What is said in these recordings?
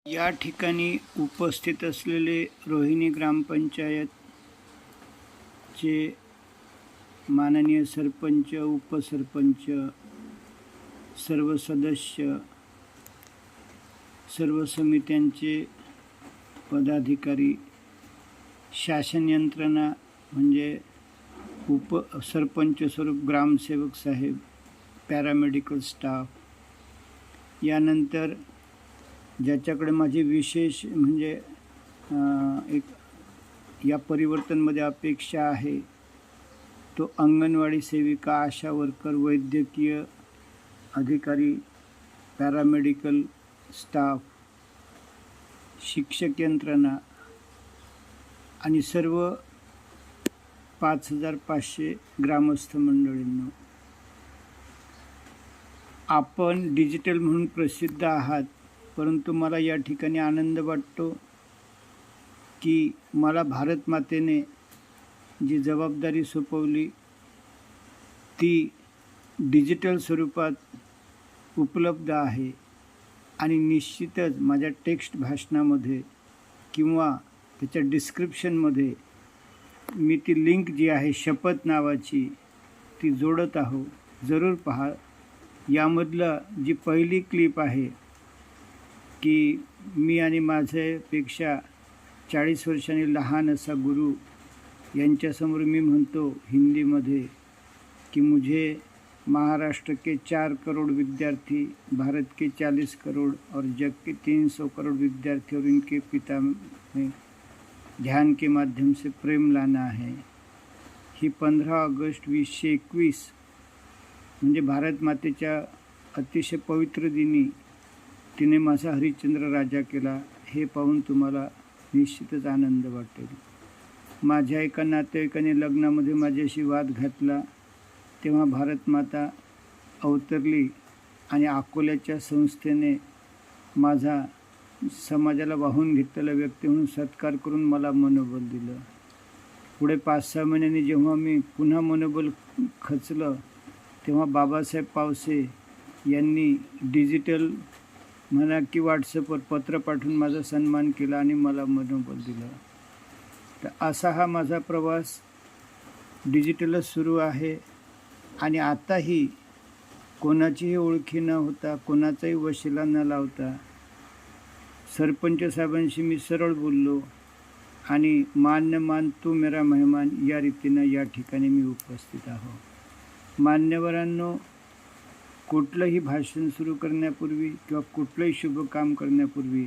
या ठिकाणी उपस्थित असलेले रोहिणी ग्रामपंचायतचे माननीय सरपंच, उपसरपंच, सर्व सदस्य, सर्व समित्यांचे पदाधिकारी, शासन यंत्रणा म्हणजे उपसरपंच स्वरूप ग्रामसेवक साहेब, पॅरामेडिकल स्टाफ, यानंतर ज्याच्याकडे माझी विशेष म्हणजे एक या परिवर्तनमध्ये अपेक्षा आहे तो अंगणवाडी सेविका, आशा वर्कर, वैद्यकीय अधिकारी, पॅरामेडिकल स्टाफ, शिक्षक यंत्रणा आणि सर्व 5500 ग्रामस्थ मंडळींनो, आपण डिजिटल म्हणून प्रसिद्ध आहात, परंतु मला या ठिकाणी आनंद वाटतो की मला भारत मातेने जी जबाबदारी सोपवली ती डिजिटल स्वरूपात उपलब्ध आहे आणि निश्चितच माझ्या टेक्स्ट भाषणामध्ये किंवा त्याच्या डिस्क्रिप्शनमध्ये मी ती लिंक जी आहे शपथ नावाची ती जोडत आहो. जरूर पहा. यामधलं जी पहिली क्लिप आहे की मी आणि माझ्यापेक्षा 40 वर्षांनी लहान असा गुरु यांच्यासमोर मी म्हणतो हिंदीमध्ये की मुझे महाराष्ट्र के 4 करोड़ विद्यार्थी, भारत के 40 करोड़ और जग के 300 करोड़ विद्यार्थी और इनके पिता में ध्यान के माध्यम से प्रेम लाना है. ही 15 ऑगस्ट 2021 म्हणजे भारत मातेच्या अतिशय पवित्र दिनी तिने माझा हरिश्चंद्र राजा केला. हे पाहून तुम्हाला निश्चितच आनंद वाटेल. माझ्या एका नातेवाईकाने लग्नामध्ये माझ्याशी वाद घातला तेव्हा भारत माता अवतरली आणि अकोल्याच्या संस्थेने माझा समाजाला वाहून घेतलेला व्यक्ती म्हणून सत्कार करून मला मनोबल दिलं. पुढे 5-6 महिन्यांनी जेव्हा मी पुन्हा मनोबल खचलं तेव्हा बाबासाहेब पावसे यांनी डिजिटल म्हणा की व्हॉट्सअपवर पत्र पाठवून माझा सन्मान केला आणि मला मनोबल दिलं. तर असा हा माझा प्रवास डिजिटलच सुरू आहे आणि आताही कोणाचीही ओळखी न होता, कोणाचाही वशिला न लावता सरपंच साहेबांशी मी सरळ बोललो आणि मान तू मेरा मेहमान या रीतीनं या ठिकाणी मी उपस्थित आहो. मान्यवरांनो, कुठलंही भाषण सुरू करण्यापूर्वी किंवा कुठलंही शुभ काम करण्यापूर्वी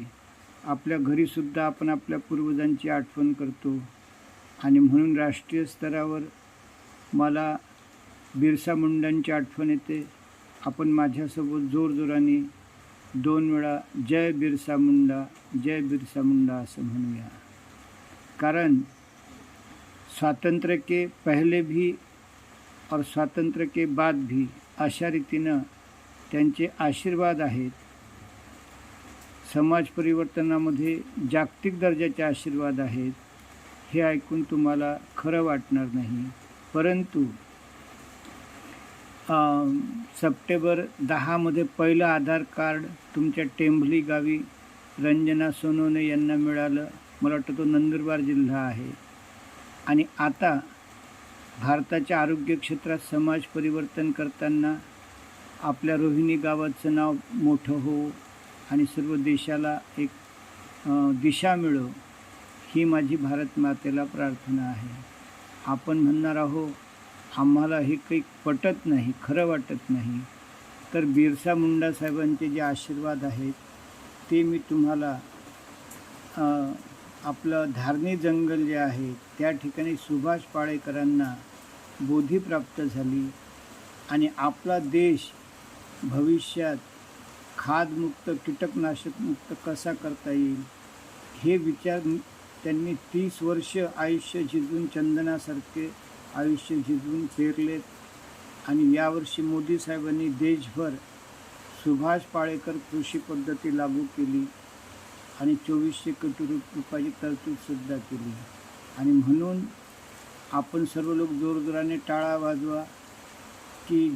आपल्या घरीसुद्धा आपण आपल्या पूर्वजांची आठवण करतो आणि म्हणून राष्ट्रीय स्तरावर मला बिरसा मुंडांची आठवण येते. आपण माझ्यासोबत जोरजोराने 2 वेळा जय बिरसा मुंडा, जय बिरसा मुंडा असं म्हणूया. कारण स्वातंत्र्य के पहले भी और स्वातंत्र्य के बाद भी अशा रीतीनं त्यांचे आशीर्वाद आहेत. समाज परिवर्तनामध्ये जागतिक दर्जाचे आशीर्वाद आहेत. हे ऐकून तुम्हाला खरं वाटणार नाही, परंतु सप्टेंबर 10 पहिलं आधार कार्ड तुमच्या टेंभली गावी रंजना सोनवणे यांना मिळालं. मला वाटतं तो नंदुरबार जिल्हा आहे. आणि आता भारताच्या आरोग्य क्षेत्रात समाज परिवर्तन करताना आपल्या रोहिणी गावाचं नाव मोठं हो आणि सर्व देशाला एक दिशा मिळो ही माझी भारत मातेला प्रार्थना आहे. आपण म्हणणार आहो आम्हाला हे काही पटत नाही, खरं वाटत नाही, तर बिरसा मुंडा साहेबांचे जे आशीर्वाद आहेत ते मी तुम्हाला आपलं धारणी जंगल जे आहे त्या ठिकाणी सुभाष पाळेकरांना बोधी प्राप्त झाली आणि आपला देश भविष्यात खादमुक्त, कीटकनाशकमुक्त कसा करता येईल हे विचार त्यांनी 30 वर्ष आयुष्य झिजवून चंदनासारखे आयुष्य झिजवून पेरलेत. आणि यावर्षी मोदी साहेबांनी देशभर सुभाष पाळेकर कृषी पद्धती लागू केली आणि 2400 कोटी रुपयाची तरतूदसुद्धा केली. आणि म्हणून आपण सर्व लोक जोरजोराने टाळा वाजवा की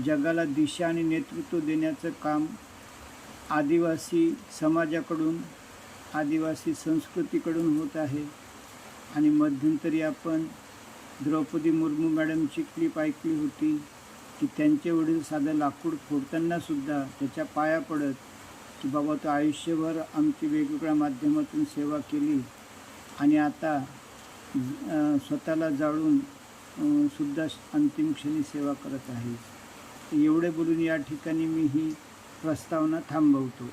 जगाला दिशा आणि नेतृत्व देण्याचं काम आदिवासी समाजाकडून, आदिवासी संस्कृतीकडून होत आहे. आणि मध्यंतरी आपण द्रौपदी मुर्मू मॅडमची क्लिप ऐकली होती की त्यांचे वडील साधं लाकूड फोडतानासुद्धा त्याच्या पाया पडत की बाबा तो आयुष्यभर आमची वेगवेगळ्या माध्यमातून सेवा केली आणि आता स्वतःला जाळून सुद्धा अंतिम क्षणी सेवा करत आहे. एवढे बोलून या ठिकाणी मी ही प्रस्तावना थांबवतो.